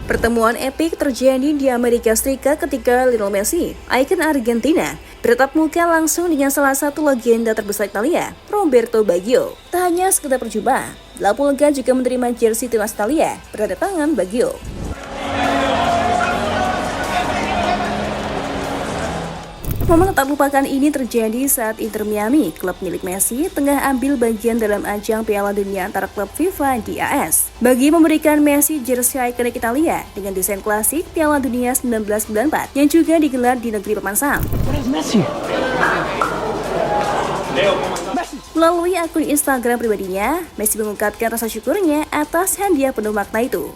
Pertemuan epik terjadi di Amerika Serikat ketika Lionel Messi, ikon Argentina, bertatap muka langsung dengan salah satu legenda terbesar Italia, Roberto Baggio. Tak hanya sekedar perjumpaan, La Pulga juga menerima jersey timnas Italia bertanda tangan Baggio. Momen tak lupakan ini terjadi saat Inter Miami, klub milik Messi, tengah ambil bagian dalam ajang Piala Dunia antara klub FIFA di AS. Bagi memberikan Messi jersey ikonik Italia dengan desain klasik Piala Dunia 1994 yang juga digelar di negeri Paman Sam. Melalui akun Instagram pribadinya, Messi mengungkapkan rasa syukurnya atas hadiah penuh makna itu.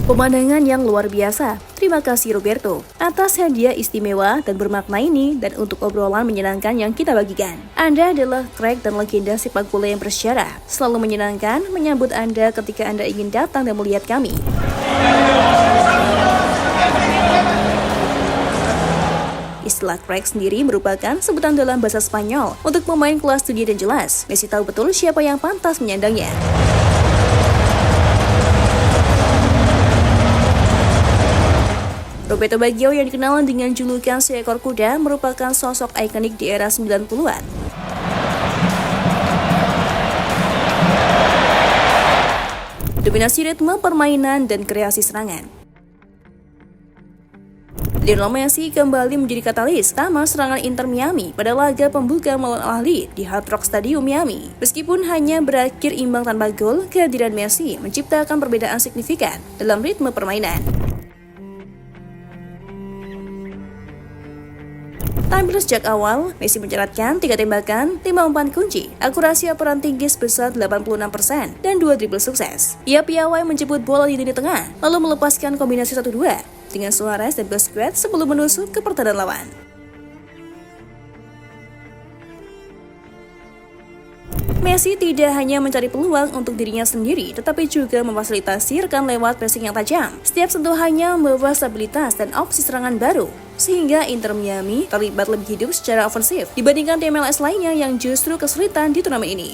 Pemandangan yang luar biasa. Terima kasih Roberto atas hadiah istimewa dan bermakna ini dan untuk obrolan menyenangkan yang kita bagikan. Anda adalah crack dan legenda sepak bola yang bersejarah. Selalu menyenangkan menyambut Anda ketika Anda ingin datang dan melihat kami. Istilah crack sendiri merupakan sebutan dalam bahasa Spanyol untuk pemain kelas dunia dan jelas. Messi tahu betul siapa yang pantas menyandangnya. Roberto Baggio yang dikenal dengan julukan seekor kuda merupakan sosok ikonik di era 90-an. Dominasi ritme permainan dan kreasi serangan. Lionel Messi kembali menjadi katalis utama serangan Inter Miami pada laga pembuka melawan Al Ahly di Hard Rock Stadium Miami. Meskipun hanya berakhir imbang tanpa gol, kehadiran Messi menciptakan perbedaan signifikan dalam ritme permainan. Tampil sejak awal, Messi mencatatkan 3 tembakan, 5 umpan kunci, akurasi operan tinggi sebesar 86%, dan 2 dribble sukses. Ia piawai menjemput bola di lini tengah, lalu melepaskan kombinasi 1-2 dengan Suarez dan Busquets sebelum menusuk ke pertahanan lawan. Messi tidak hanya mencari peluang untuk dirinya sendiri, tetapi juga memfasilitasi rekan lewat pressing yang tajam. Setiap sentuhannya membawa stabilitas dan opsi serangan baru, sehingga Inter Miami terlibat lebih hidup secara ofensif dibandingkan tim MLS lainnya yang justru kesulitan di turnamen ini.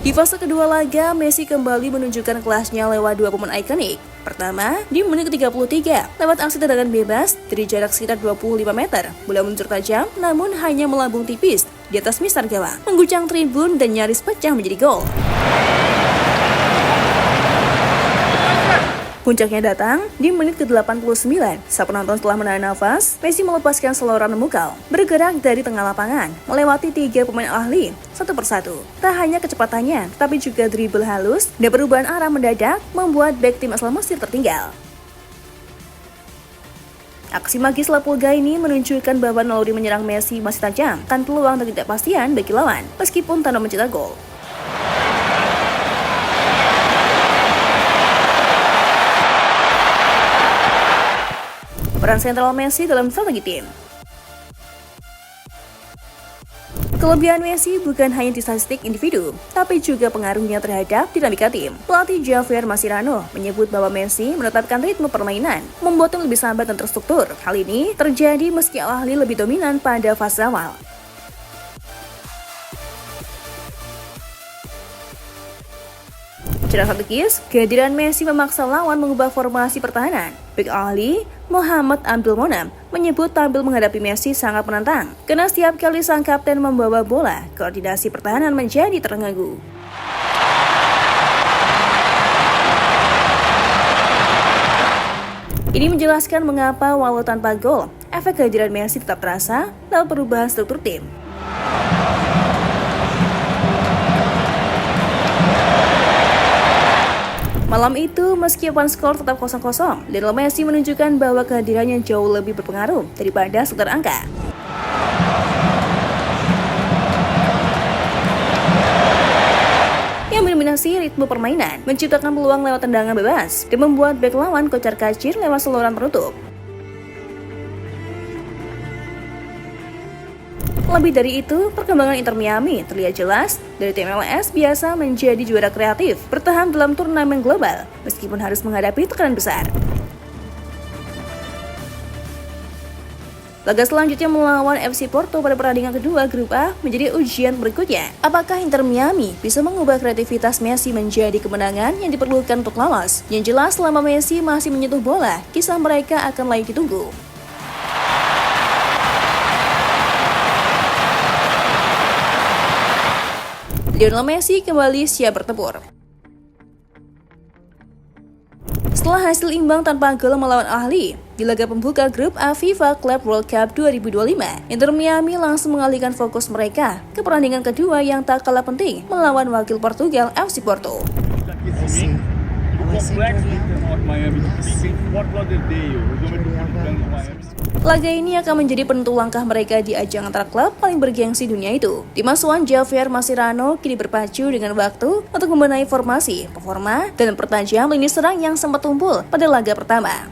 Di fase kedua laga, Messi kembali menunjukkan kelasnya lewat 2 momen ikonik. Pertama, di menit ke-33, lewat aksi tendangan bebas dari jarak sekitar 25 meter. Bola meluncur tajam, namun hanya melambung tipis di atas mistar gawang, mengguncang tribun dan nyaris pecah menjadi gol. Puncaknya datang di menit ke-89. Saat penonton telah menahan nafas, Messi melepaskan saluran memukau, bergerak dari tengah lapangan, melewati 3 pemain Al Ahly satu persatu. Tak hanya kecepatannya, tapi juga dribble halus dan perubahan arah mendadak membuat bek tim asal Mesir tertinggal. Aksi magis La Pulga ini menunjukkan bahwa naluri menyerang Messi masih tajam, kan peluang dan ketidakpastian bagi lawan, meskipun tanpa mencetak gol. Peran sentral Messi dalam strategi tim. Kelebihan Messi bukan hanya di statistik individu, tapi juga pengaruhnya terhadap dinamika tim. Pelatih Javier Mascherano menyebut bahwa Messi menetapkan ritme permainan, membuat tim lebih sambat dan terstruktur. Hal ini terjadi meski Al Ahly lebih dominan pada fase awal. Secara strategis, kehadiran Messi memaksa lawan mengubah formasi pertahanan. Bek Al Ahly, Mohamed Abdul Monam, menyebut tampil menghadapi Messi sangat menantang. Karena setiap kali sang kapten membawa bola, koordinasi pertahanan menjadi terganggu. Ini menjelaskan mengapa walau tanpa gol, efek kehadiran Messi tetap terasa dalam perubahan struktur tim. Malam itu, meskipun skor tetap 0-0, Lionel Messi menunjukkan bahwa kehadirannya jauh lebih berpengaruh daripada sekedar angka. Yang mendominasi ritme permainan, menciptakan peluang lewat tendangan bebas, dan membuat bek lawan kocar-kacir lewat saluran penutup. Lebih dari itu, perkembangan Inter Miami terlihat jelas dari tim MLS biasa menjadi juara kreatif, bertahan dalam turnamen global, meskipun harus menghadapi tekanan besar. Laga selanjutnya melawan FC Porto pada pertandingan kedua grup A menjadi ujian berikutnya. Apakah Inter Miami bisa mengubah kreativitas Messi menjadi kemenangan yang diperlukan untuk lolos? Yang jelas, selama Messi masih menyentuh bola, kisah mereka akan layak ditunggu. Lionel Messi kembali siap bertempur. Setelah hasil imbang tanpa gol melawan Ahli di laga pembuka grup A FIFA Club World Cup 2025, Inter Miami langsung mengalihkan fokus mereka ke pertandingan kedua yang tak kalah penting melawan wakil Portugal FC Porto. Laga ini akan menjadi penentu langkah mereka di ajang antar klub paling bergengsi dunia itu. Tim asuhan Javier Mascherano kini berpacu dengan waktu untuk membenahi formasi, performa, dan pertajam lini serang yang sempat tumpul pada laga pertama.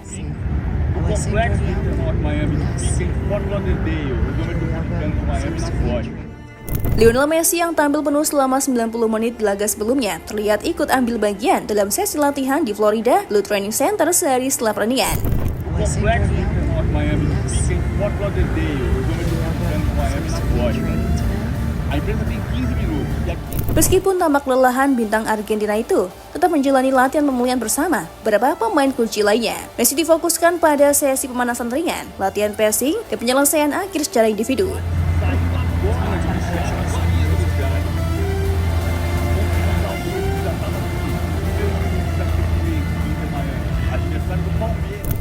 Lionel Messi yang tampil penuh selama 90 menit di laga sebelumnya terlihat ikut ambil bagian dalam sesi latihan di Florida Blue Training Center sehari setelah pertandingan. Meskipun tampak lelahan, bintang Argentina itu tetap menjalani latihan pemulihan bersama beberapa pemain kunci lainnya. Messi difokuskan pada sesi pemanasan ringan, latihan passing, dan penyelesaian akhir secara individu.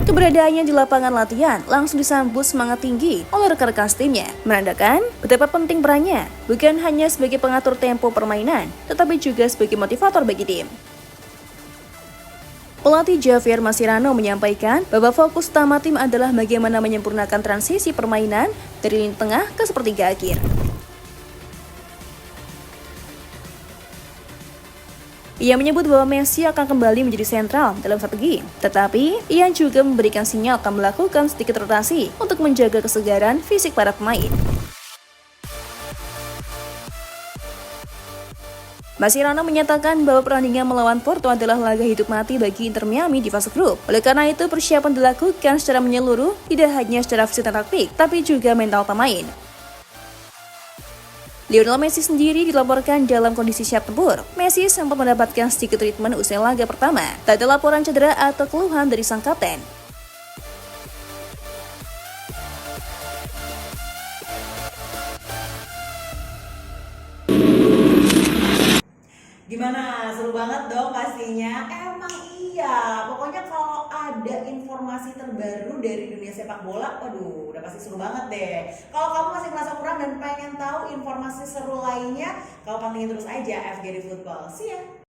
Keberadaannya di lapangan latihan langsung disambut semangat tinggi oleh rekan-rekan timnya, menandakan betapa penting perannya, bukan hanya sebagai pengatur tempo permainan, tetapi juga sebagai motivator bagi tim. Pelatih Javier Mascherano menyampaikan bahwa fokus utama tim adalah bagaimana menyempurnakan transisi permainan dari lini tengah ke sepertiga akhir. Ia menyebut bahwa Messi akan kembali menjadi sentral dalam strategi, tetapi ia juga memberikan sinyal akan melakukan sedikit rotasi untuk menjaga kesegaran fisik para pemain. Mascherano menyatakan bahwa pertandingan melawan Porto adalah laga hidup mati bagi Inter Miami di fase grup. Oleh karena itu, persiapan dilakukan secara menyeluruh, tidak hanya secara fisik dan taktik, tapi juga mental pemain. Lionel Messi sendiri dilaporkan dalam kondisi siap tempur. Messi sempat mendapatkan sedikit treatment usai laga pertama. Tak ada laporan cedera atau keluhan dari sang kapten. Gimana? Seru banget dong pastinya. Emang iya. Pokoknya kalau ada informasi terbaru dari dunia sepak bola, waduh, udah pasti seru banget deh. Kalau kamu masih merasa kurang dan pengen tahu informasi seru lainnya, kamu pantengin terus aja FGD Football. See ya.